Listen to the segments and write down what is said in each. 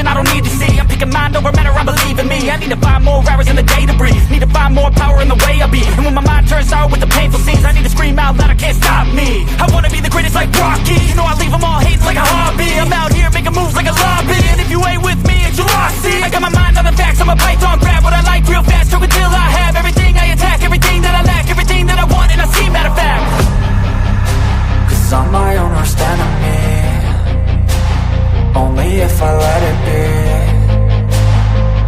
vision I don't need to see. I'm picking mind over matter, I believe in me. I need to find more hours in the day to breathe. Need to find more power in the way I be. And when my mind turns sour with the painful scenes, I need to scream out loud, I can't stop me. I wanna be the greatest like Rocky. You know I leave them all hating like a hobby. I'm out here making moves like a lobby. And if you ain't with me, it's your loss. See, I got my mind on the facts, I'm a python, grab what I like real fast. Choke until I have everything I attack, everything that I lack, everything that I want, and I see, matter of fact. Cause I'm my own worst enemy. Only if I let it be.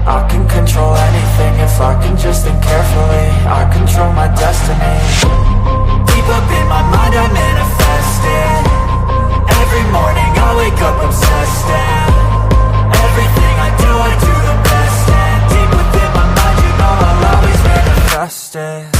I can control anything if I can just think carefully. I control my destiny. Deep up in my mind I manifest it. Every morning I wake up obsessed, and everything I do the best. And deep within my mind, you know I'll always manifest it.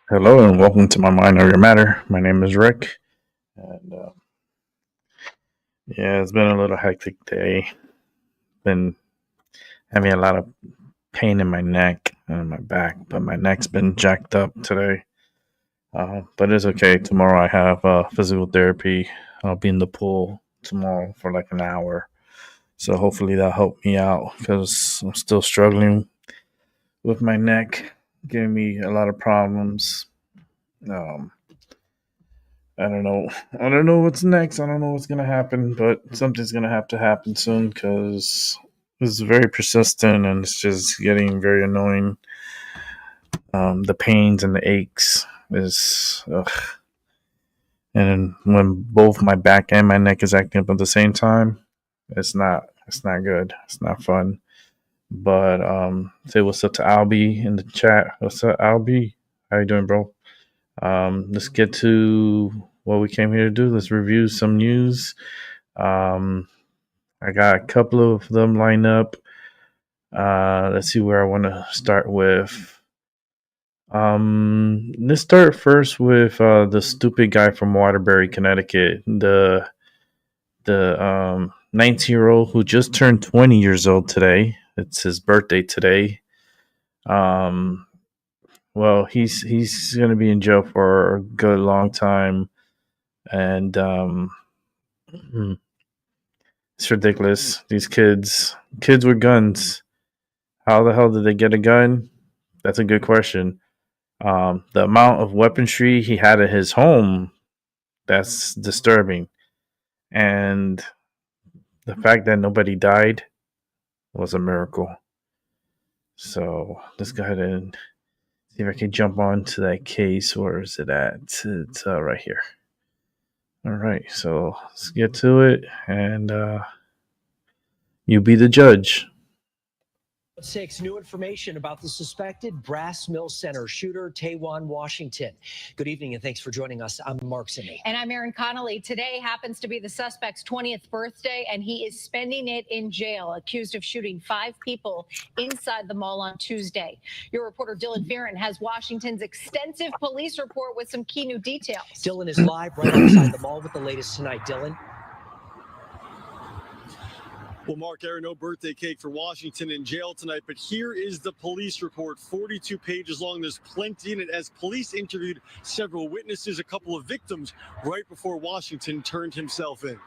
Hello and welcome to My Mind or Your Matter. My name is Rick, and it's been a little hectic day. Been having a lot of pain in my neck and my back, but my neck's been jacked up today. But it's okay. Tomorrow I have physical therapy. I'll be in the pool tomorrow for like an hour, so hopefully that'll help me out because I'm still struggling with my neck, giving me a lot of problems. I don't know. I don't know what's next. I don't know what's gonna happen, but something's gonna have to happen soon because it's very persistent and it's just getting very annoying. The pains and the aches is, and when both my back and my neck is acting up at the same time, it's not good. It's not fun. But say what's up to Albie in the chat. What's up, Albie? How you doing, bro? Let's get to what we came here to do. Let's review some news. I got a couple of them lined up. Let's see where I want to start with. Let's start first with the stupid guy from Waterbury, Connecticut. The 19-year-old who just turned 20 years old today. It's his birthday today. Well, he's going to be in jail for a good long time, and it's ridiculous. These kids with guns. How the hell did they get a gun? That's a good question. The amount of weaponry he had at his home, that's disturbing, and the fact that nobody died was a miracle. So let's go ahead and see if I can jump on to that case. Where is it at? It's right here. All right, so let's get to it, and you be the judge. 6 new information about the suspected Brass Mill Center shooter, Taewon Washington. Good evening and thanks for joining us. I'm Mark Sidney. And I'm Erin Connolly. Today happens to be the suspect's 20th birthday, and he is spending it in jail, accused of shooting 5 people inside the mall on Tuesday. Your reporter Dylan Farron has Washington's extensive police report with some key new details. Dylan is live right outside the mall with the latest tonight. Dylan. Well, Mark, Aaron, no birthday cake for Washington in jail tonight, but here is the police report, 42 pages long. There's plenty in it as police interviewed several witnesses, a couple of victims, right before Washington turned himself in.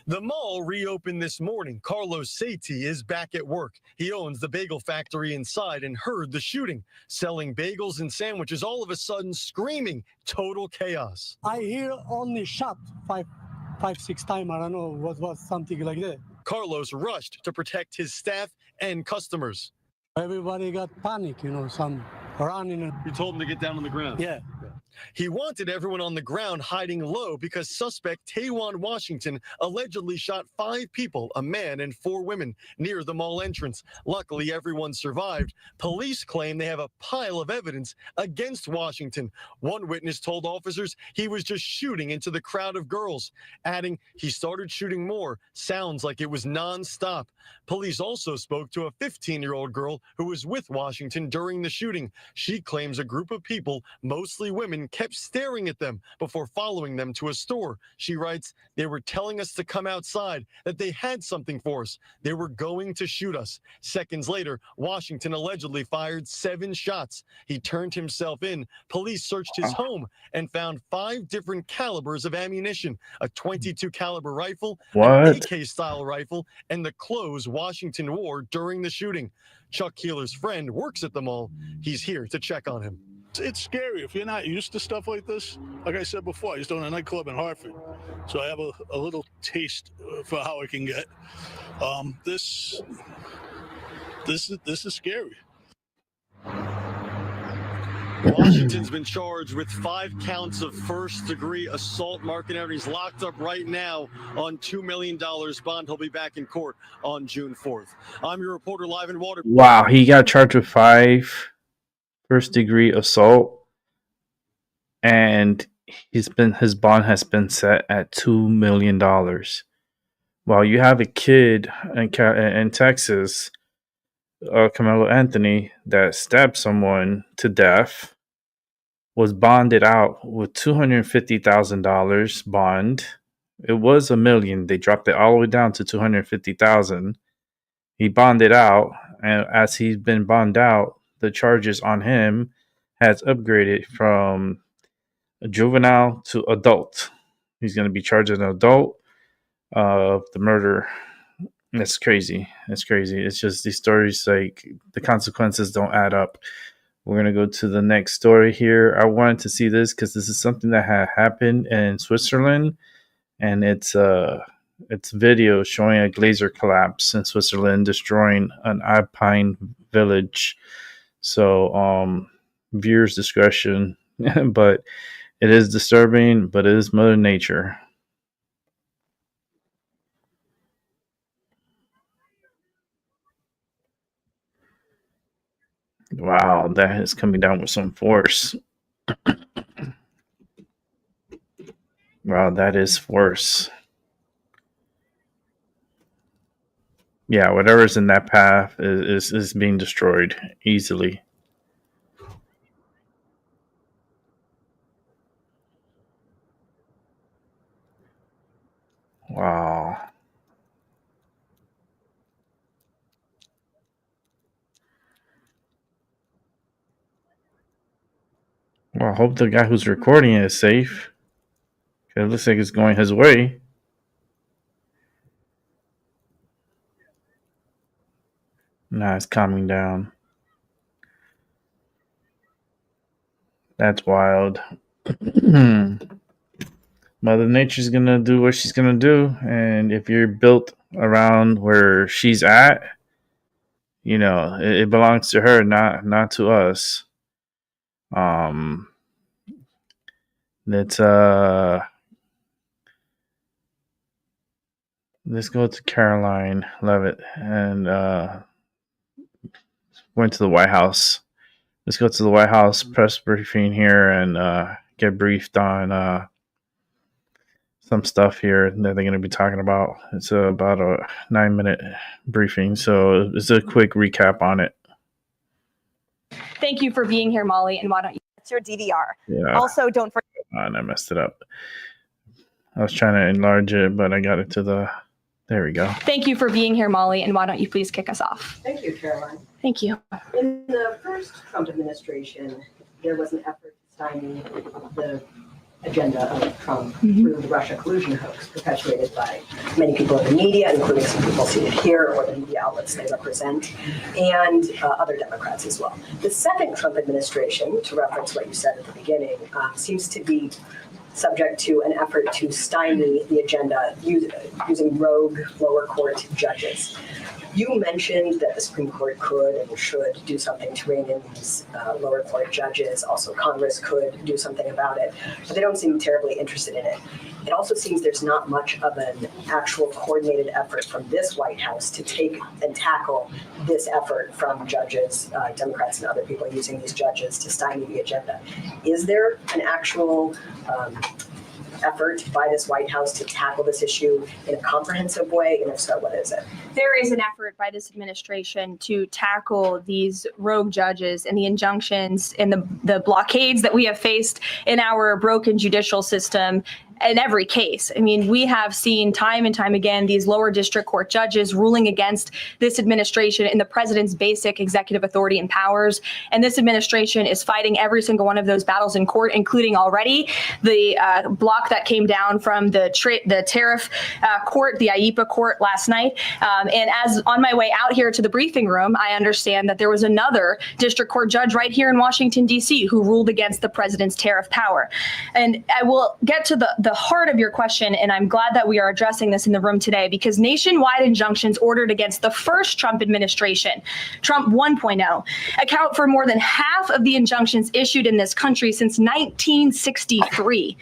The mall reopened this morning. Carlos Satie is back at work. He owns the bagel factory inside and heard the shooting, selling bagels and sandwiches, all of a sudden screaming, total chaos. I hear only shot five, 6 times. I don't know what was something like that. Carlos rushed to protect his staff and customers. Everybody got panic, some running. You told him to get down on the ground. Yeah. He wanted everyone on the ground hiding low because suspect Taewon Washington allegedly shot 5 people, a man and 4 women, near the mall entrance. Luckily, everyone survived. Police claim they have a pile of evidence against Washington. One witness told officers he was just shooting into the crowd of girls, adding he started shooting more. Sounds like it was nonstop. Police also spoke to a 15-year-old girl who was with Washington during the shooting. She claims a group of people, mostly women, kept staring at them before following them to a store. She writes, they were telling us to come outside, that they had something for us. They were going to shoot us. Seconds later, Washington allegedly fired 7 shots. He turned himself in. Police searched his home and found 5 different calibers of ammunition, a .22 caliber rifle, an AK-style rifle, and the clothes Washington wore during the shooting. Chuck Keeler's friend works at the mall. He's here to check on him. It's scary if you're not used to stuff like this. Like I said before, I used to own a nightclub in Hartford, so I have a little taste for how it can get. This is scary. Washington's been charged with 5 counts of first-degree assault. Mark and He's locked up right now on $2 million bond. He'll be back in court on June 4th. I'm your reporter live in Water. Wow, he got charged with 5 first-degree assault, and his bond has been set at $2 million. While you have a kid in Texas, Carmelo Anthony, that stabbed someone to death, was bonded out with $250,000 bond. It was $1 million. They dropped it all the way down to $250,000. He bonded out, and as he's been bonded out, the charges on him has upgraded from a juvenile to adult. He's going to be charged as an adult of the murder. It's crazy. It's crazy. It's just these stories, like, the consequences don't add up. We're going to go to the next story here. I wanted to see this because this is something that had happened in Switzerland, and it's video showing a glacier collapse in Switzerland, destroying an alpine village. So, viewers' discretion, but it is disturbing, but it is Mother Nature. Wow, that is coming down with some force. Wow, that is force. Yeah, whatever's in that path is being destroyed easily. Wow. Well, I hope the guy who's recording it is safe. It looks like it's going his way. Nah, it's calming down. That's wild. Mother Nature's gonna do what she's gonna do, and if you're built around where she's at, you know, it belongs to her, not to us. Let's Let's go to Caroline Levitt and went to the White House. Let's go to the White House press briefing here and get briefed on some stuff here that they're going to be talking about. It's about a 9-minute briefing, so it's a quick recap on it. Thank you for being here, Molly. And why don't you? It's your DVR. Yeah. Also, don't forget. And I messed it up. I was trying to enlarge it, but I got it to the. There we go. Thank you for being here, Molly. And why don't you please kick us off? Thank you, Caroline. Thank you. In the first Trump administration, there was an effort to stymie the agenda of Trump through the Russia collusion hoax perpetuated by many people in the media, including some people seated here or the media outlets they represent, and other Democrats as well. The second Trump administration, to reference what you said at the beginning, seems to be subject to an effort to stymie the agenda using rogue lower court judges. You mentioned that the Supreme Court could and should do something to rein in these lower court judges. Also, Congress could do something about it, but they don't seem terribly interested in it. It also seems there's not much of an actual coordinated effort from this White House to take and tackle this effort from judges, Democrats and other people using these judges to stymie the agenda. Is there an actual effort by this White House to tackle this issue in a comprehensive way? And if so, what is it? There is an effort by this administration to tackle these rogue judges and the injunctions and the blockades that we have faced in our broken judicial system. In every case. I mean, we have seen time and time again these lower district court judges ruling against this administration and the president's basic executive authority and powers. And this administration is fighting every single one of those battles in court, including already the block that came down from the tariff court, the IEPA court last night. And as on my way out here to the briefing room, I understand that there was another district court judge right here in Washington, D.C., who ruled against the president's tariff power. And I will get to the heart of your question, and I'm glad that we are addressing this in the room today, because nationwide injunctions ordered against the first Trump administration, Trump 1.0, account for more than half of the injunctions issued in this country since 1963.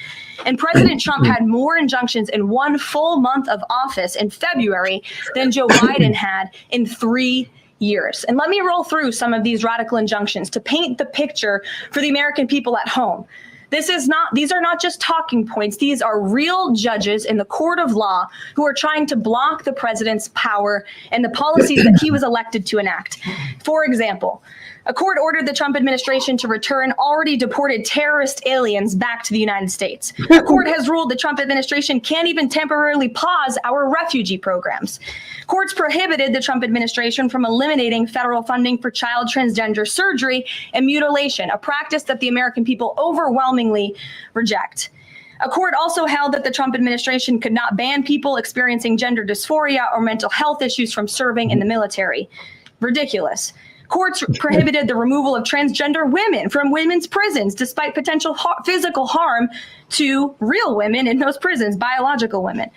And President Trump had more injunctions in one full month of office in February than Joe Biden had in 3 years. And let me roll through some of these radical injunctions to paint the picture for the American people at home. These are not just talking points. These are real judges in the court of law who are trying to block the president's power and the policies that he was elected to enact. For example, a court ordered the Trump administration to return already deported terrorist aliens back to the United States. A court has ruled the Trump administration can't even temporarily pause our refugee programs. Courts prohibited the Trump administration from eliminating federal funding for child transgender surgery and mutilation, a practice that the American people overwhelmingly reject. A court also held that the Trump administration could not ban people experiencing gender dysphoria or mental health issues from serving in the military. Ridiculous. Courts prohibited the removal of transgender women from women's prisons, despite potential physical harm to real women in those prisons, biological women.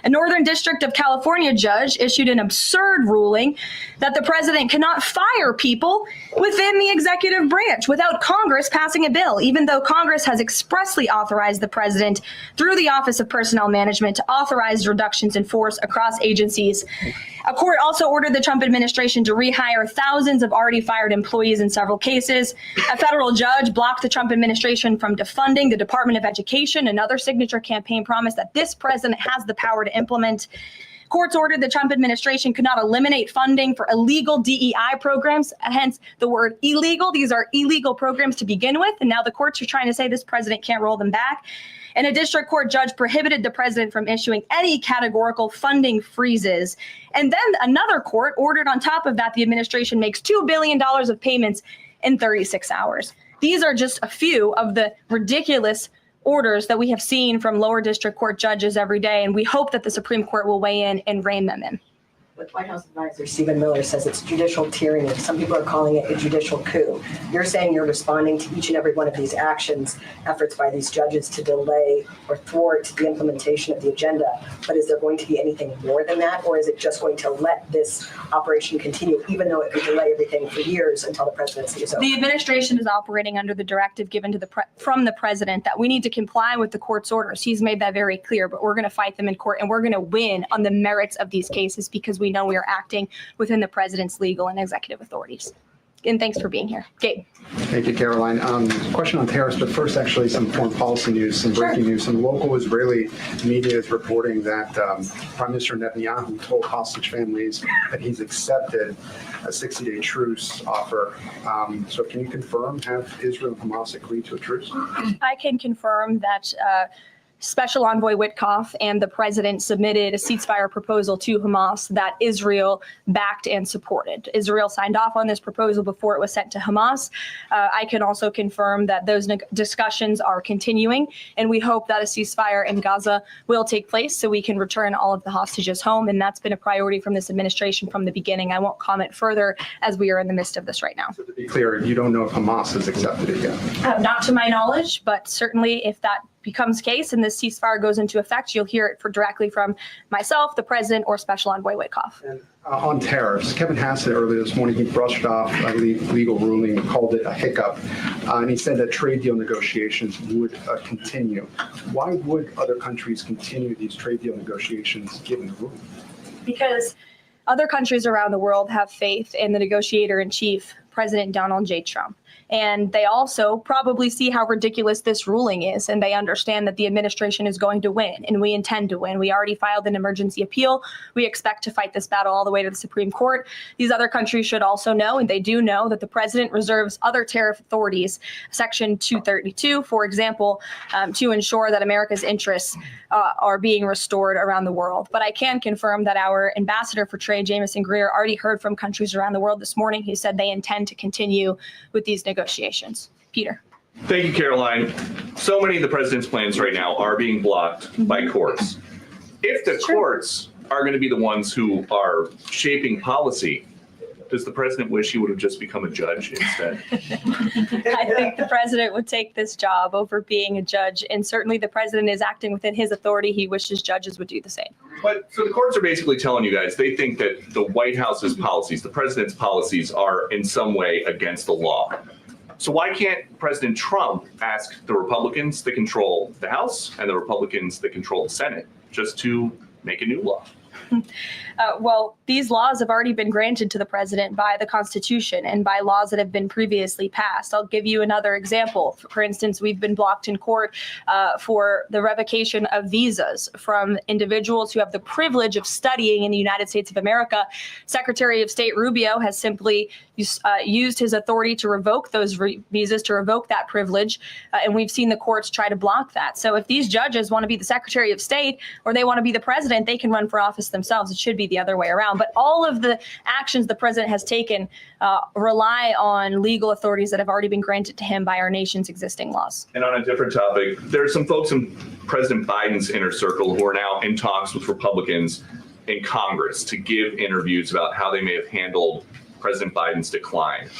A Northern District of California judge issued an absurd ruling that the president cannot fire people within the executive branch without Congress passing a bill, even though Congress has expressly authorized the president through the Office of Personnel Management to authorize reductions in force across agencies. A court also ordered the Trump administration to rehire thousands of already fired employees in several cases. A federal judge blocked the Trump administration from defunding the Department of Education, another signature campaign promise that this president has the power to implement. Courts ordered the Trump administration could not eliminate funding for illegal DEI programs, hence the word illegal. These are illegal programs to begin with, and now the courts are trying to say this president can't roll them back. And a district court judge prohibited the president from issuing any categorical funding freezes. And then another court ordered on top of that the administration makes $2 billion of payments in 36 hours. These are just a few of the ridiculous orders that we have seen from lower district court judges every day, and we hope that the Supreme Court will weigh in and rein them in. What White House advisor Stephen Miller says it's judicial tyranny. Some people are calling it a judicial coup. You're saying you're responding to each and every one of these actions, efforts by these judges to delay or thwart the implementation of the agenda. But is there going to be anything more than that? Or is it just going to let this operation continue, even though it could delay everything for years until the presidency is over? The administration is operating under the directive given to from the president that we need to comply with the court's orders. He's made that very clear, but we're going to fight them in court, and we're going to win on the merits of these cases because we know we are acting within the president's legal and executive authorities. And thanks for being here. Gabe. Thank you, Caroline. Question on tariffs, but first, actually, some foreign policy news, some breaking news. Some local Israeli media is reporting that Prime Minister Netanyahu told hostage families that he's accepted a 60-day truce offer. So can you confirm, have Israel and Hamas agreed to a truce? I can confirm that Special Envoy Witkoff and the president submitted a ceasefire proposal to Hamas that Israel backed and supported. Israel signed off on this proposal before it was sent to Hamas. I can also confirm that those discussions are continuing, and we hope that a ceasefire in Gaza will take place so we can return all of the hostages home. And that's been a priority from this administration from the beginning. I won't comment further as we are in the midst of this right now. So to be clear, you don't know if Hamas has accepted it yet? Not to my knowledge, but certainly if that becomes case and this ceasefire goes into effect, you'll hear it directly from myself, the president, or Special Envoy Witkoff. And on tariffs, Kevin Hassett earlier this morning, he brushed off a legal ruling, called it a hiccup, and he said that trade deal negotiations would continue. Why would other countries continue these trade deal negotiations given the ruling? Because other countries around the world have faith in the negotiator-in-chief, President Donald J. Trump. And they also probably see how ridiculous this ruling is, and they understand that the administration is going to win, and we intend to win. We already filed an emergency appeal. We expect to fight this battle all the way to the Supreme Court. These other countries should also know, and they do know, that the president reserves other tariff authorities, Section 232, for example, to ensure that America's interests are being restored around the world. But I can confirm that our ambassador for trade, Jamison Greer, already heard from countries around the world this morning. He said they intend to continue with these negotiations. Peter. Thank you, Caroline. So many of the president's plans right now are being blocked by courts. If the courts are going to be the ones who are shaping policy, does the president wish he would have just become a judge instead? I think the president would take this job over being a judge, and certainly the president is acting within his authority. He wishes judges would do the same. But so the courts are basically telling you guys they think that the White House's policies, the president's policies, are in some way against the law. So why can't President Trump ask the Republicans that control the House and the Republicans that control the Senate just to make a new law? Well, these laws have already been granted to the president by the Constitution and by laws that have been previously passed. I'll give you another example. For instance, we've been blocked in court for the revocation of visas from individuals who have the privilege of studying in the United States of America. Secretary of State Rubio has simply used his authority to revoke those visas, to revoke that privilege, and we've seen the courts try to block that. So if these judges want to be the Secretary of State or they want to be the president, they can run for office themselves. It should be the other way around. But all of the actions the president has taken rely on legal authorities that have already been granted to him by our nation's existing laws. And on a different topic, there are some folks in President Biden's inner circle who are now in talks with Republicans in Congress to give interviews about how they may have handled President Biden's decline.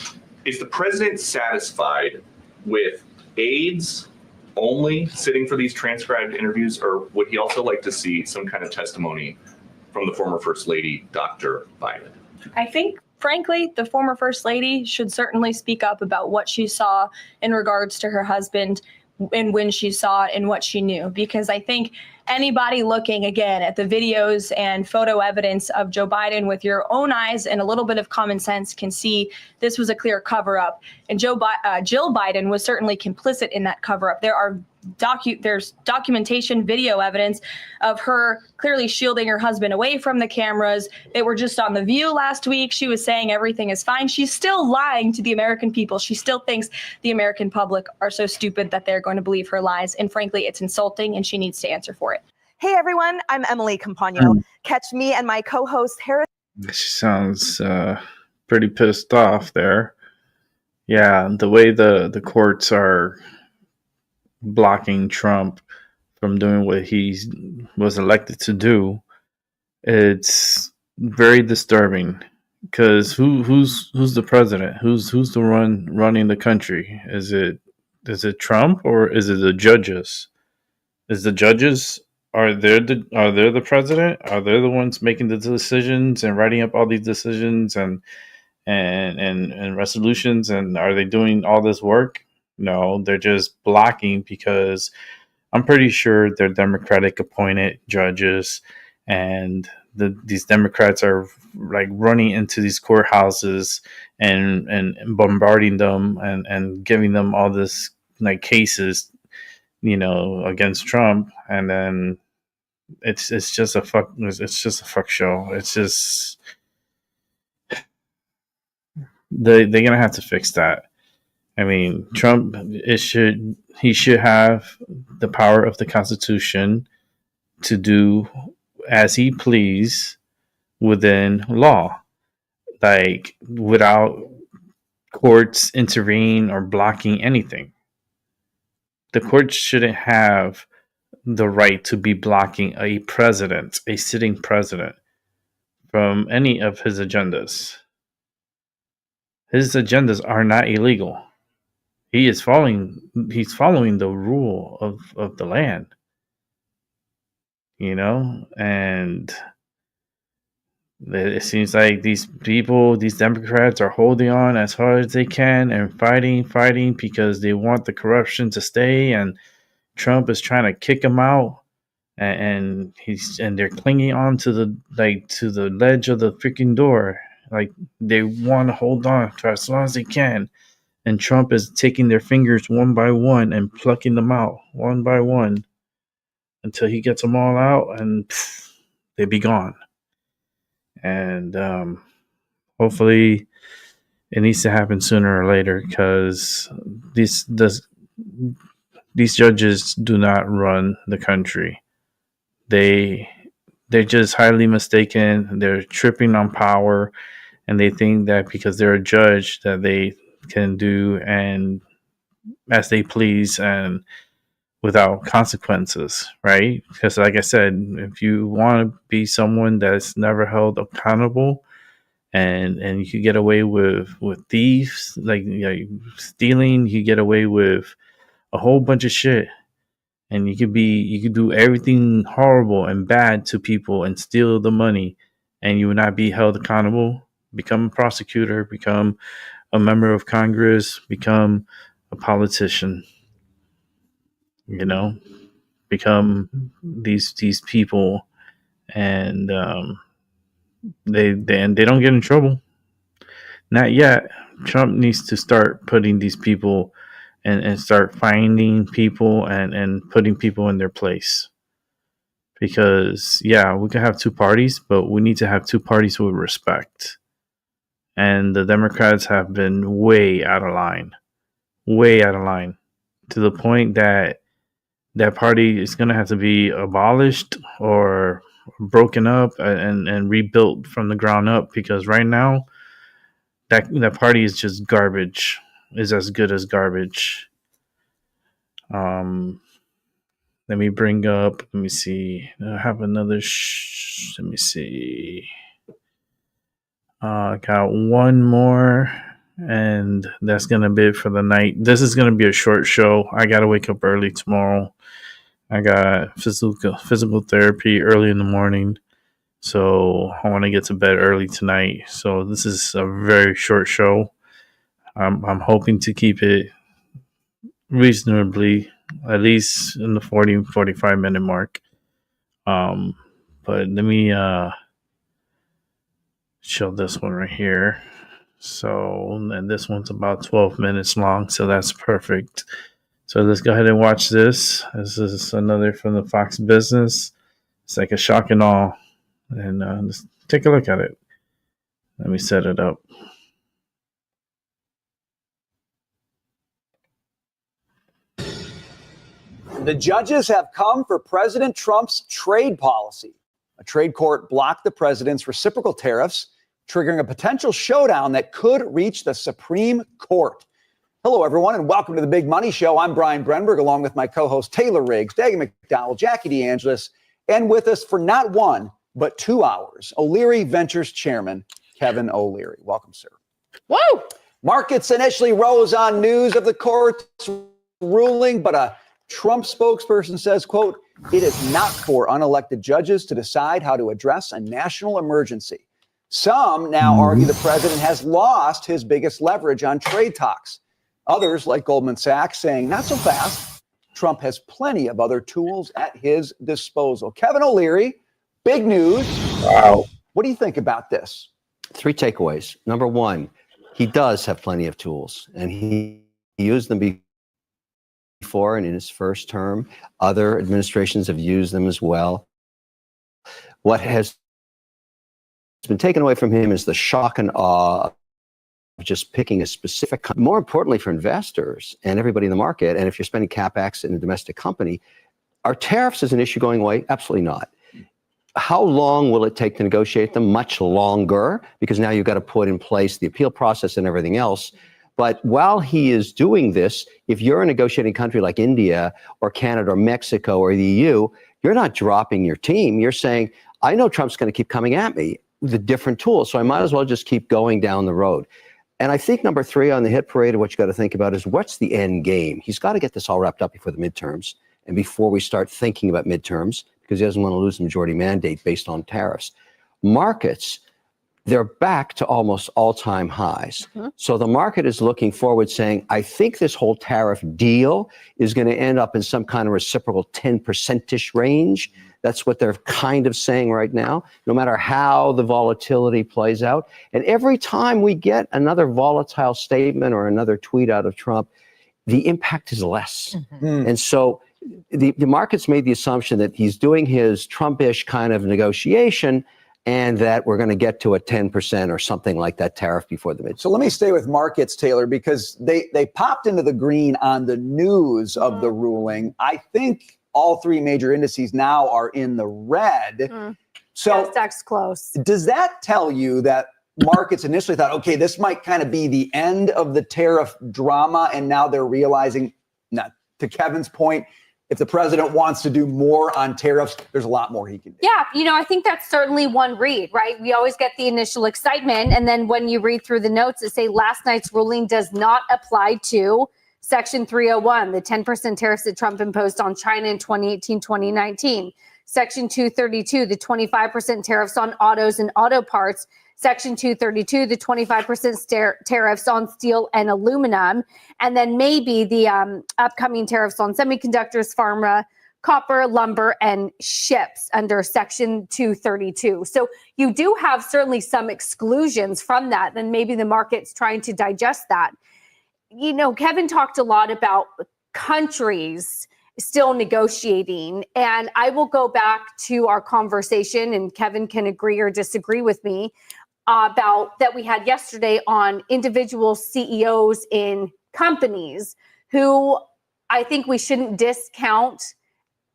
Is the president satisfied with aides only sitting for these transcribed interviews, or would he also like to see some kind of testimony from the former First Lady, Dr. Biden? I think, frankly, the former First Lady should certainly speak up about what she saw in regards to her husband and when she saw it and what she knew, because I think anybody looking again at the videos and photo evidence of Joe Biden with your own eyes and a little bit of common sense can see this was a clear cover up. And Jill Biden was certainly complicit in that cover up. There's documentation, video evidence of her clearly shielding her husband away from the cameras. They were just on The View last week. She was saying everything is fine. She's still lying to the American people. She still thinks the American public are so stupid that they're going to believe her lies. And frankly, it's insulting, and she needs to answer for it. Hey, everyone. I'm Emily Campagno. Catch me and my co-host, Harris. She sounds pretty pissed off there. Yeah, the way the courts are blocking Trump from doing what he was elected to do, it's very disturbing. Because who's the president? Who's the running the country? Is it Trump or is it the judges? Is the judges are they the president? Are they the ones making the decisions and writing up all these decisions and resolutions? And are they doing all this work? No, they're just blocking because I'm pretty sure they're Democratic appointed judges, and these Democrats are like running into these courthouses and bombarding them and giving them all this like cases, against Trump, and then it's just a fuck show. It's just they're gonna have to fix that. I mean, Trump he should have the power of the Constitution to do as he please within law, like without courts intervening or blocking anything. The courts shouldn't have the right to be blocking a sitting president, from any of his agendas. His agendas are not illegal. He's following the rule of the land. And it seems like these Democrats are holding on as hard as they can and fighting because they want the corruption to stay, and Trump is trying to kick them out, and they're clinging on to the ledge of the freaking door, like they want to hold on to as long as they can, and Trump is taking their fingers one by one and plucking them out one by one until he gets them all out, and they be gone. And hopefully it needs to happen sooner or later, because these judges do not run the country. They're just highly mistaken. They're tripping on power, and they think that because they're a judge that they can do and as they please and without consequences, right? Because like I said, if you want to be someone that's never held accountable, and you can get away with thieves, like stealing, you get away with a whole bunch of shit, and you could do everything horrible and bad to people and steal the money, and you will not be held accountable. Become a prosecutor, become a member of Congress, become a politician. Become these people, and they don't get in trouble. Not yet. Trump needs to start putting these people and start finding people and putting people in their place. Because we can have two parties, but we need to have two parties with respect. And the Democrats have been way out of line, to the point that party is going to have to be abolished or broken up and rebuilt from the ground up, because right now that party is just garbage, is as good as garbage. Let me see. I have another. Let me see. I got one more, and that's going to be it for the night. This is going to be a short show. I got to wake up early tomorrow. I got physical therapy early in the morning, so I want to get to bed early tonight. So this is a very short show. I'm hoping to keep it reasonably, at least in the 40-45 minute mark. But let me show this one right here. So, and this one's about 12 minutes long, so that's perfect. So let's go ahead and watch this. This is another from the Fox Business. It's like a shock and awe. And let's take a look at it. Let me set it up. The judges have come for President Trump's trade policy. A trade court blocked the president's reciprocal tariffs, triggering a potential showdown that could reach the Supreme Court. Hello, everyone, and welcome to the Big Money Show. I'm Brian Brenberg, along with my co-host Taylor Riggs, Dagan McDowell, Jackie DeAngelis, and with us for not one, but 2 hours. O'Leary Ventures chairman Kevin O'Leary. Welcome, sir. Woo! Markets initially rose on news of the court's ruling, but a Trump spokesperson says, quote, "It is not for unelected judges to decide how to address a national emergency." Some now argue the president has lost his biggest leverage on trade talks. Others, like Goldman Sachs, saying not so fast. Trump has plenty of other tools at his disposal. Kevin O'Leary, big news. Wow. What do you think about this? 3 takeaways. Number one, he does have plenty of tools, and he used them before and in his first term. Other administrations have used them as well. What has been taken away from him is the shock and awe of just picking a specific, more importantly for investors and everybody in the market, and if you're spending CapEx in a domestic company, are tariffs as an issue going away? Absolutely not. How long will it take to negotiate them? Much longer, because now you've got to put in place the appeal process and everything else. But while he is doing this, if you're a negotiating country like India or Canada or Mexico or the EU, you're not dropping your team. You're saying, I know Trump's going to keep coming at me with a different tools, so I might as well just keep going down the road. And I think number 3 on the hit parade of what you got to think about is what's the end game? He's got to get this all wrapped up before the midterms and before we start thinking about midterms, because he doesn't want to lose the majority mandate based on tariffs. Markets, they're back to almost all-time highs. So the market is looking forward saying, I think this whole tariff deal is going to end up in some kind of reciprocal 10%-ish range. That's what they're kind of saying right now, no matter how the volatility plays out. And every time we get another volatile statement or another tweet out of Trump, the impact is less. And so the market's made the assumption that he's doing his Trump-ish kind of negotiation and that we're going to get to a 10% or something like that tariff before the midterm. So let me stay with markets, Taylor, because they popped into the green on the news of the ruling. I think all 3 major indices now are in the red. So that's close. Does that tell you that markets initially thought, okay, this might kind of be the end of the tariff drama, and now they're realizing, not to Kevin's point, if the president wants to do more on tariffs, there's a lot more he can do. Yeah, I think that's certainly one read, right? We always get the initial excitement, and then when you read through the notes, it say last night's ruling does not apply to Section 301, the 10% tariffs that Trump imposed on China in 2018-2019. Section 232, the 25% tariffs on autos and auto parts. Section 232, the 25% tariffs on steel and aluminum. And then maybe the upcoming tariffs on semiconductors, pharma, copper, lumber, and ships under Section 232. So you do have certainly some exclusions from that, and maybe the market's trying to digest that. Kevin talked a lot about countries still negotiating, and I will go back to our conversation, and Kevin can agree or disagree with me about that we had yesterday on individual CEOs in companies who I think we shouldn't discount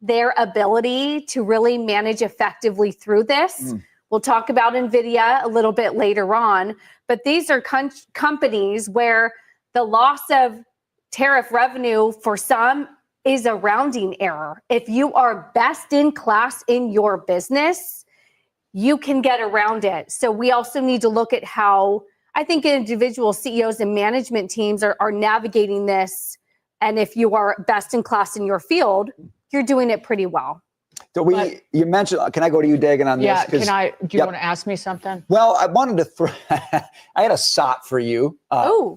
their ability to really manage effectively through this. We'll talk about NVIDIA a little bit later on, but these are companies where the loss of tariff revenue for some is a rounding error. If you are best in class in your business, you can get around it. So we also need to look at how I think individual CEOs and management teams are navigating this. And if you are best in class in your field, you're doing it pretty well. So you mentioned, can I go to you, Dagan, on this? Yeah, do you want to ask me something? Well, I wanted to I had a SOT for you,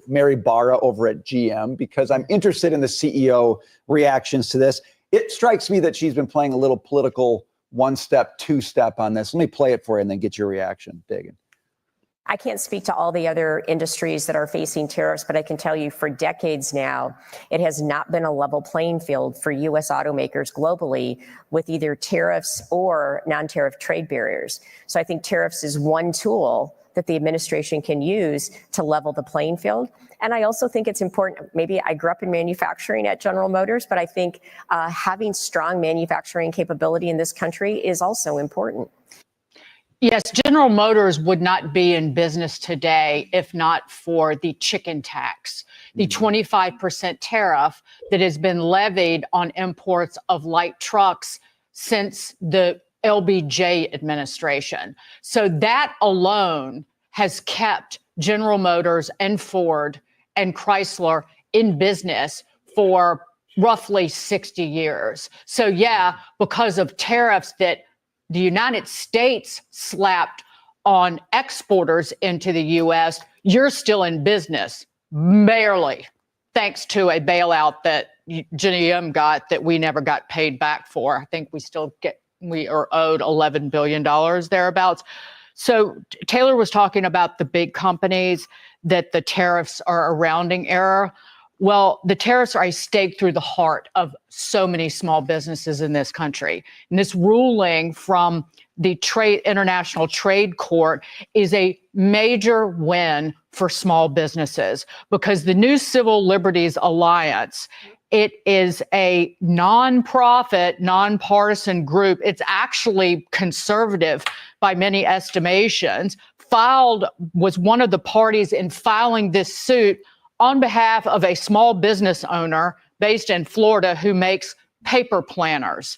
Mary Barra over at GM, because I'm interested in the CEO reactions to this. It strikes me that she's been playing a little political one-step, two-step on this. Let me play it for you and then get your reaction, Dagan. I can't speak to all the other industries that are facing tariffs, but I can tell you for decades now, it has not been a level playing field for U.S. automakers globally with either tariffs or non-tariff trade barriers. So I think tariffs is one tool that the administration can use to level the playing field. And I also think it's important, maybe I grew up in manufacturing at General Motors, but I think having strong manufacturing capability in this country is also important. Yes, General Motors would not be in business today if not for the chicken tax, the 25% tariff that has been levied on imports of light trucks since the LBJ administration. So that alone has kept General Motors and Ford and Chrysler in business for roughly 60 years. So yeah, because of tariffs that the United States slapped on exporters into the U.S., you're still in business, barely, thanks to a bailout that GM got that we never got paid back for. I think we are owed $11 billion thereabouts. So Taylor was talking about the big companies, that the tariffs are a rounding error. Well, the tariffs are a stake through the heart of so many small businesses in this country. And this ruling from the International Trade Court is a major win for small businesses, because the new Civil Liberties Alliance, it is a nonprofit, nonpartisan group. It's actually conservative by many estimations. Was one of the parties in filing this suit on behalf of a small business owner based in Florida who makes paper planners.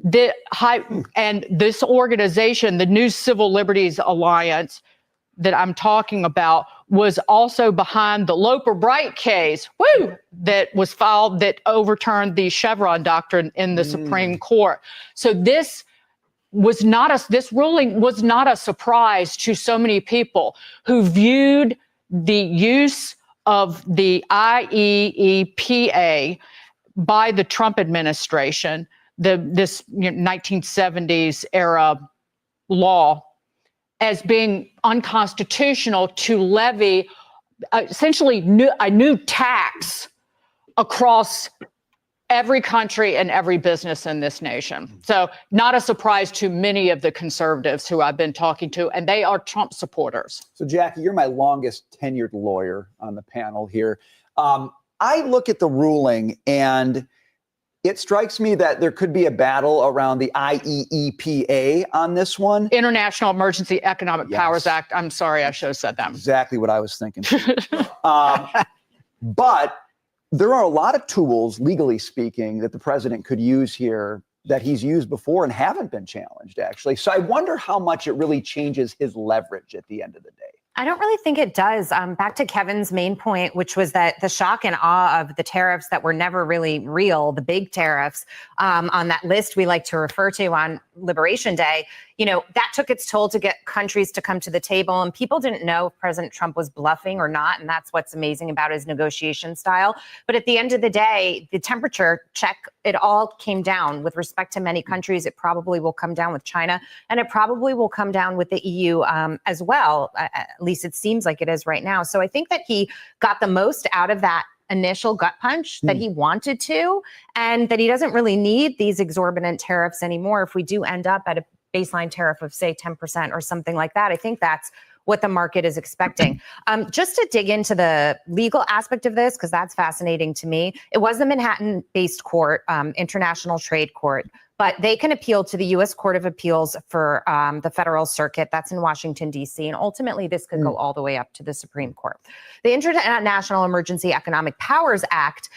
And this organization, the New Civil Liberties Alliance that I'm talking about, was also behind the Loper Bright case, that was filed that overturned the Chevron doctrine in the Supreme Court. So this ruling was not a surprise to so many people who viewed the use of the IEEPA by the Trump administration, this 1970s era law, as being unconstitutional to levy essentially a new tax across every country and every business in this nation. So not a surprise to many of the conservatives who I've been talking to, and they are Trump supporters. So Jackie, you're my longest tenured lawyer on the panel here. I look at the ruling and it strikes me that there could be a battle around the IEEPA on this one. International Emergency Economic Powers Act. I'm sorry, I should have said that. Exactly what I was thinking. But there are a lot of tools, legally speaking, that the president could use here that he's used before and haven't been challenged, actually. So I wonder how much it really changes his leverage at the end of the day. I don't really think it does. Back to Kevin's main point, which was that the shock and awe of the tariffs that were never really real, the big tariffs on that list we like to refer to on Liberation Day, that took its toll to get countries to come to the table. And people didn't know if President Trump was bluffing or not. And that's what's amazing about his negotiation style. But at the end of the day, the temperature check, it all came down with respect to many countries. It probably will come down with China, and it probably will come down with the EU as well. At least it seems like it is right now. So I think that he got the most out of that initial gut punch that he wanted to, and that he doesn't really need these exorbitant tariffs anymore. If we do end up at a baseline tariff of, say, 10% or something like that, I think that's what the market is expecting. Just to dig into the legal aspect of this, because that's fascinating to me, it was the Manhattan-based court, International Trade Court, but they can appeal to the U.S. Court of Appeals for the Federal Circuit. That's in Washington, D.C. And ultimately, this could go all the way up to the Supreme Court. The International Emergency Economic Powers Act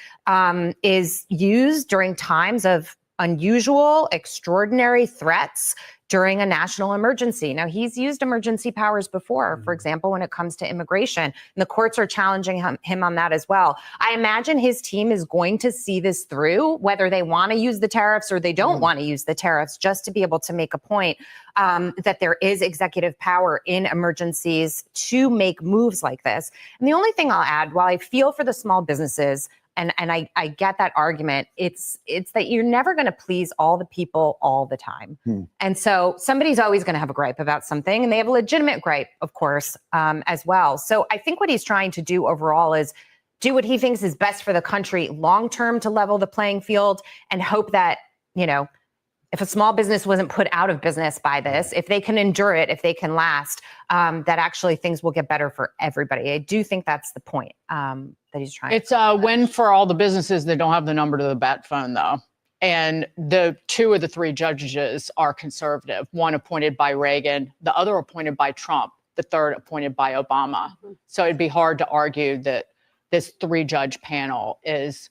is used during times of unusual, extraordinary threats during a national emergency. Now, he's used emergency powers before, for example, when it comes to immigration, and the courts are challenging him on that as well. I imagine his team is going to see this through, whether they want to use the tariffs or they don't want to use the tariffs, just to be able to make a point that there is executive power in emergencies to make moves like this. And the only thing I'll add, while I feel for the small businesses, and I get that argument, it's that you're never going to please all the people all the time. And so somebody's always going to have a gripe about something, and they have a legitimate gripe, of course, as well. So I think what he's trying to do overall is do what he thinks is best for the country long term to level the playing field, and hope that, if a small business wasn't put out of business by this, if they can endure it, if they can last, that actually things will get better for everybody. I do think that's the point that he's trying. It's a win for all the businesses that don't have the number to the bat phone, though. And the two of the three judges are conservative, one appointed by Reagan, the other appointed by Trump, the third appointed by Obama. So it'd be hard to argue that this three-judge panel is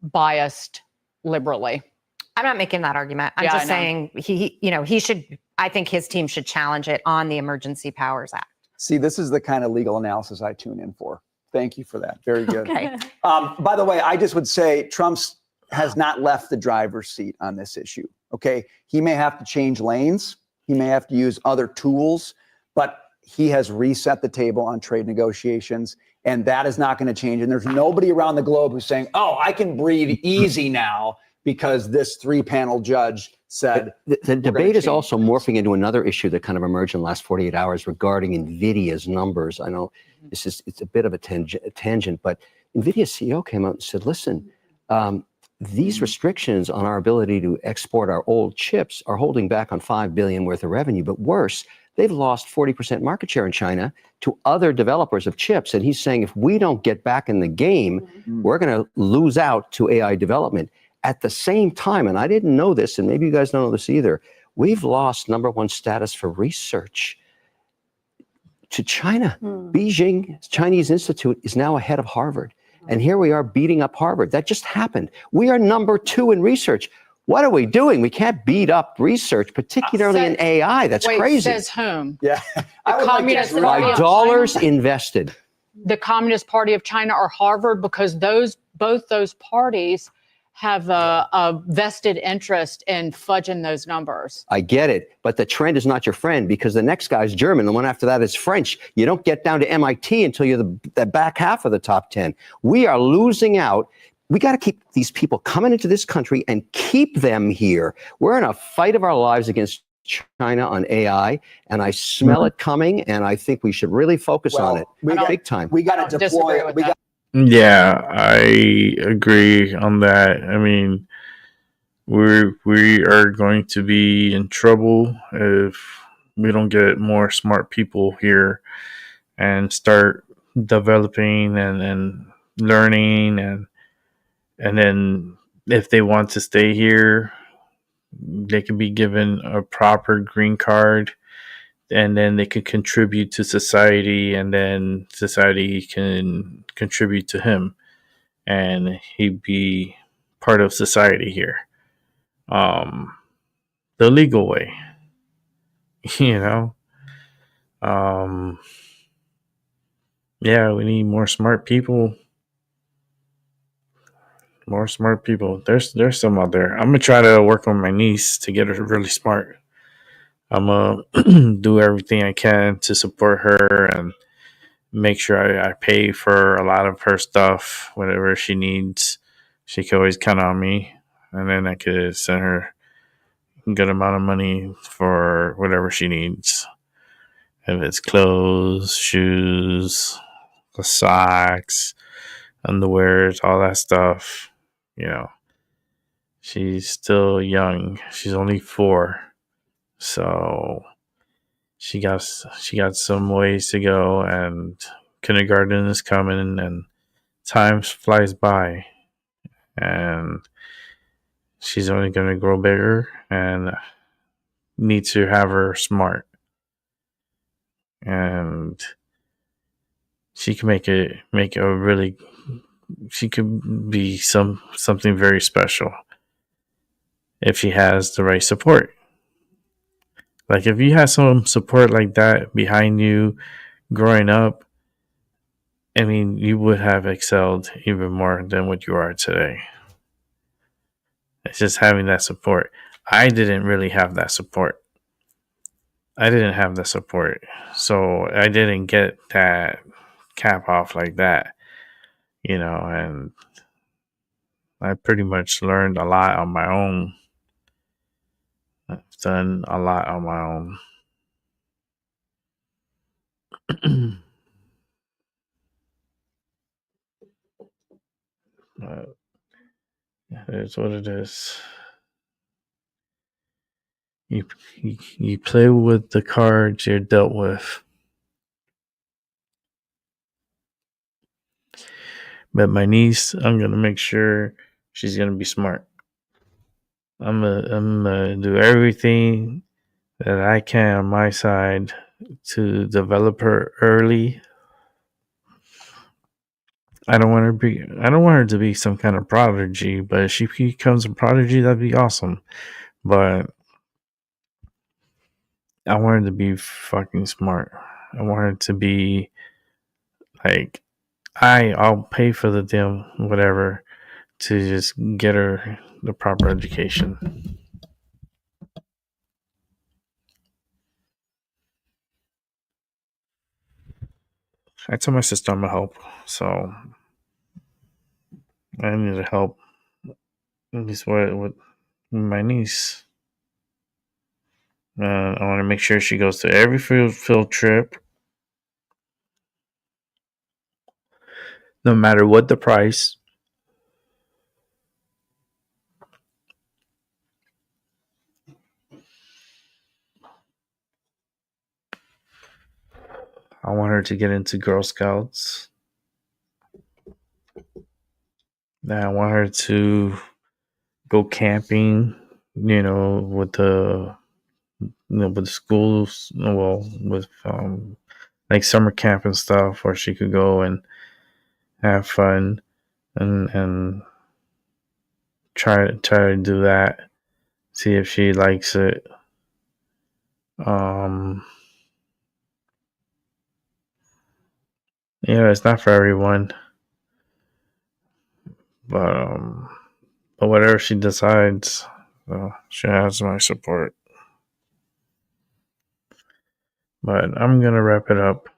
biased liberally. I'm not making that argument. I'm Yeah, just I know. saying he should, I think his team should challenge it on the Emergency Powers Act. See, this is the kind of legal analysis I tune in for. Thank you for that. Very good. Okay. By the way, I just would say Trump's has not left the driver's seat on this issue. Okay. He may have to change lanes. He may have to use other tools, but he has reset the table on trade negotiations, and that is not going to change. And there's nobody around the globe who's saying, oh, I can breathe easy now because this 3-panel judge said. The debate is also morphing into another issue that kind of emerged in the last 48 hours regarding NVIDIA's numbers. I know it's a bit of a tangent, but NVIDIA's CEO came out and said, listen, these restrictions on our ability to export our old chips are holding back on $5 billion worth of revenue. But worse, they've lost 40% market share in China to other developers of chips. And he's saying if we don't get back in the game, we're going to lose out to AI development. At the same time, and I didn't know this, and maybe you guys don't know this either, we've lost #1 status for research to China. Beijing Chinese Institute is now ahead of Harvard. And here we are beating up Harvard. That just happened. We are #2 in research. What are we doing? We can't beat up research, particularly in AI. That's Wait, crazy. says whom? Yeah. The Communist Party By of dollars China? invested. The Communist Party of China or Harvard, because both those parties have a vested interest in fudging those numbers. I get it, but the trend is not your friend because the next guy is German. The one after that is French. You don't get down to MIT until you're the back half of the top 10. We are losing out. We got to keep these people coming into this country and keep them here. We're in a fight of our lives against China on AI, and I smell it coming, and I think we should really focus on it big time. We got to deploy. Yeah, I agree on that. I mean, we are going to be in trouble if we don't get more smart people here and start developing and learning and then if they want to stay here, they can be given a proper green card. And then they could contribute to society, and then society can contribute to him, and he'd be part of society here, the legal way, Yeah, we need more smart people. More smart people. There's some out there. I'm gonna try to work on my niece to get her really smart. I'm going to do everything I can to support her and make sure I pay for a lot of her stuff, whatever she needs. She can always count on me. And then I could send her a good amount of money for whatever she needs. If it's clothes, shoes, socks, underwear, all that stuff. She's still young. She's only 4. So she got some ways to go, and kindergarten is coming, and time flies by, and she's only going to grow bigger, and need to have her smart, and she can she could be something very special if she has the right support. Like if you had some support like that behind you growing up, I mean, you would have excelled even more than what you are today. It's just having that support. I didn't really have that support. So I didn't get that cap off like that, and I pretty much learned a lot on my own. I've done a lot on my own. But it's what it is. You play with the cards you're dealt with. But my niece, I'm gonna make sure she's gonna be smart. I'm gonna do everything that I can on my side to develop her early I don't want her to be some kind of prodigy, but if she becomes a prodigy, that'd be awesome. But I want her to be fucking smart. I want her to be like, I'll pay for the damn whatever to just get her the proper education. I told my sister I'm gonna help, so I need to help. At least with my niece. I want to make sure she goes to every field trip, no matter what the price. I want her to get into Girl Scouts. I want her to go camping, with the with schools, well, with like summer camp and stuff, where she could go and have fun and try to do that. See if she likes it. It's not for everyone, but whatever she decides, she has my support. But I'm gonna wrap it up.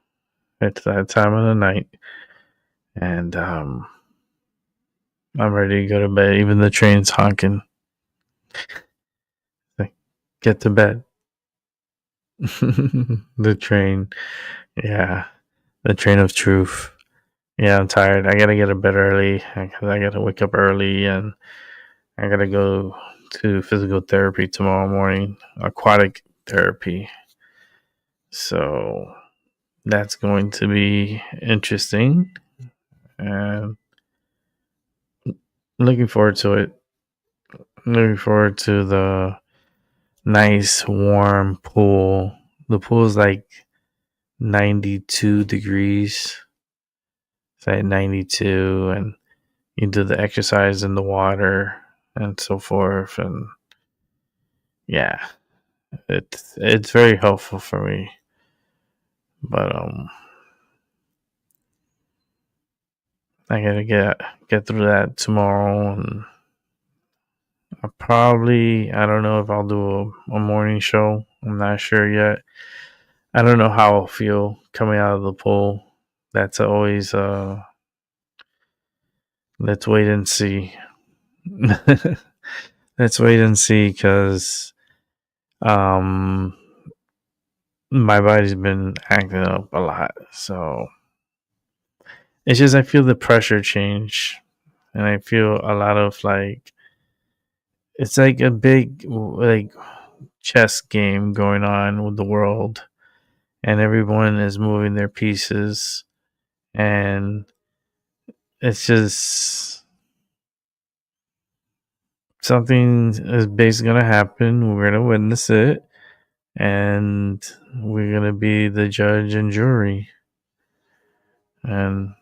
It's that time of the night, and I'm ready to go to bed. Even the train's honking. Get to bed. The train, yeah, the train of truth. Yeah, I'm tired. I gotta get to bed early because I gotta wake up early, and I gotta go to physical therapy tomorrow morning, aquatic therapy. So that's going to be interesting, and looking forward to it. Looking forward to the nice warm pool. The pool is like 92 degrees. It's at 92, and you do the exercise in the water and so forth, and yeah, it's very helpful for me. But I gotta get through that tomorrow, and I don't know if I'll do a morning show. I'm not sure yet. I don't know how I'll feel coming out of the pool. That's always let's wait and see. Let's wait and see, because my body's been acting up a lot. So it's just I feel the pressure change, and I feel a lot of like it's like a big like chess game going on with the world, and everyone is moving their pieces, and it's just something is basically gonna happen. We're gonna witness it, and we're gonna be the judge and jury, and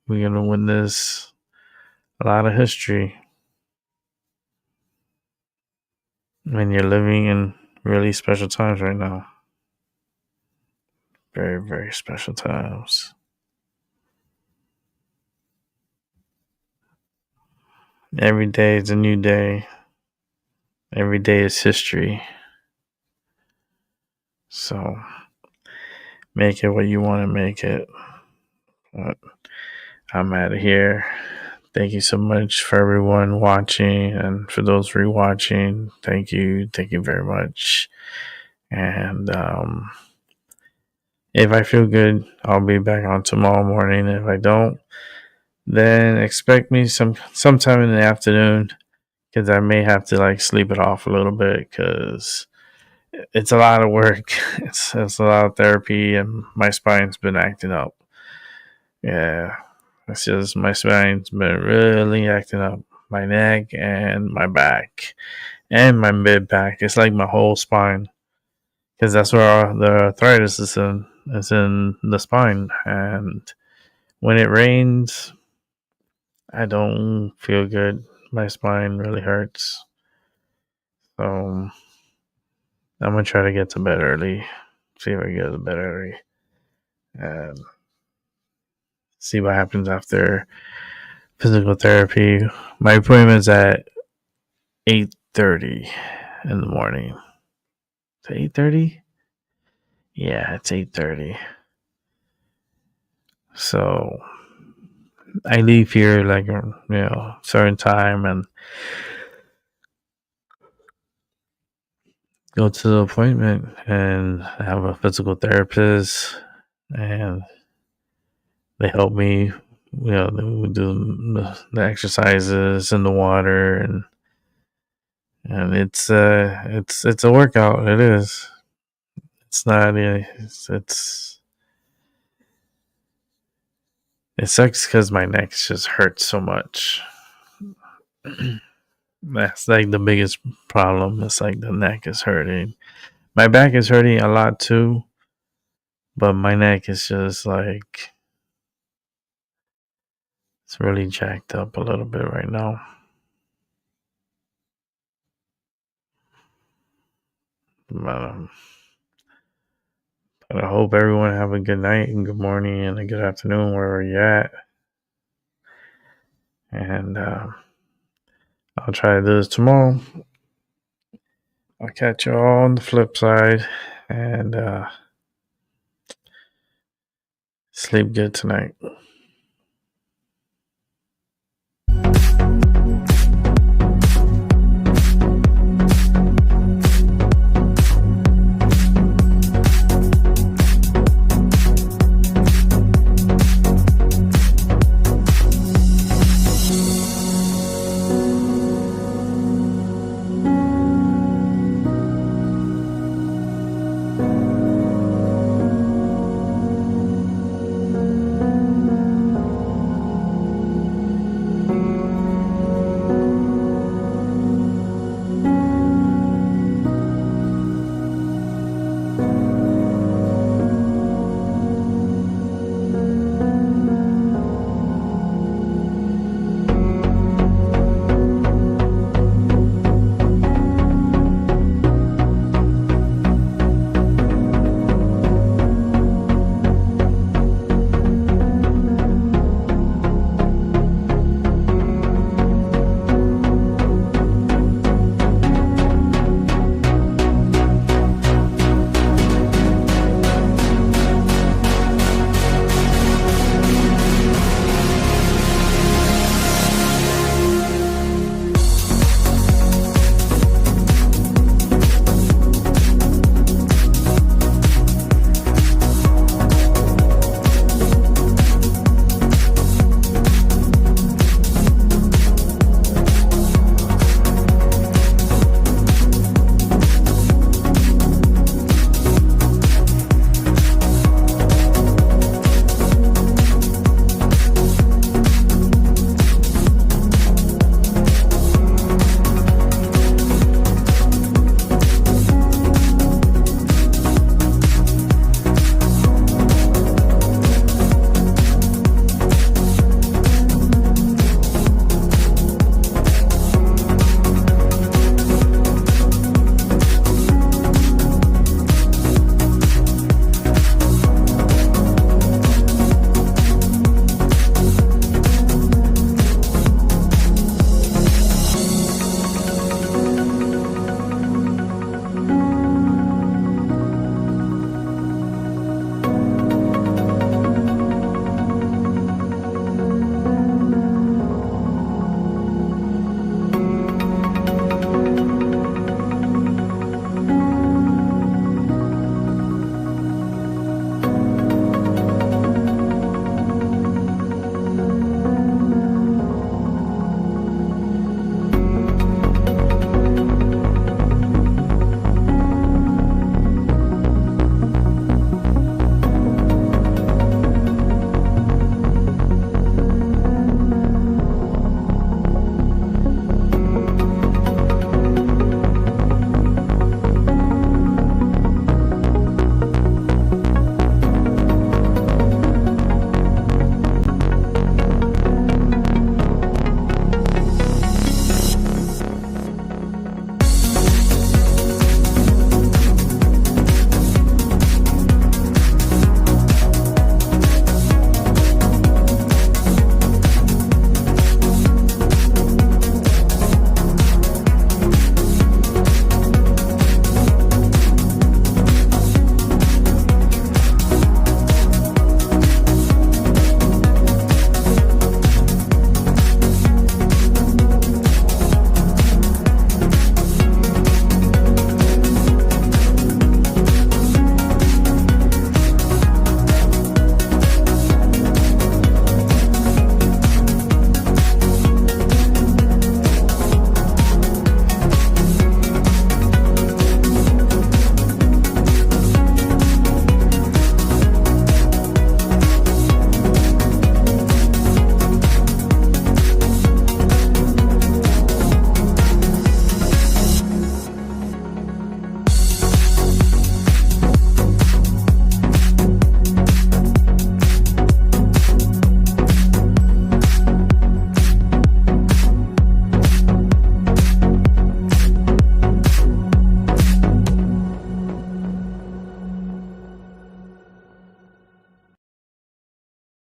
we're gonna witness a lot of history. And you're living in really special times right now. Very, very special times. Every day is a new day. Every day is history. So make it what you want to make it. But I'm out of here. Thank you so much for everyone watching, and for those rewatching, thank you very much. And if I feel good, I'll be back on tomorrow morning. If I don't, then expect me sometime in the afternoon, because I may have to like sleep it off a little bit, because it's a lot of work. It's a lot of therapy, and my spine's been acting up. Yeah, it's just my spine's been really acting up. My neck and my back and my mid back. It's like my whole spine, because that's where the arthritis is in the spine. And when it rains, I don't feel good. My spine really hurts. So I'm gonna try to get to bed early. See if I can get to bed early. And see what happens after physical therapy. My appointment's at 8:30 in the morning. Is it 8:30? Yeah, it's 8:30. So I leave here like certain time and go to the appointment and have a physical therapist, and they help me. They would do the exercises in the water, and it's a workout. It is. It's not. It sucks because my neck just hurts so much. That's like the biggest problem. It's like the neck is hurting. My back is hurting a lot too, but my neck is just like it's really jacked up a little bit right now. But I hope everyone have a good night and good morning and a good afternoon wherever you're at. And I'll try to do this tomorrow. I'll catch you all on the flip side, and sleep good tonight.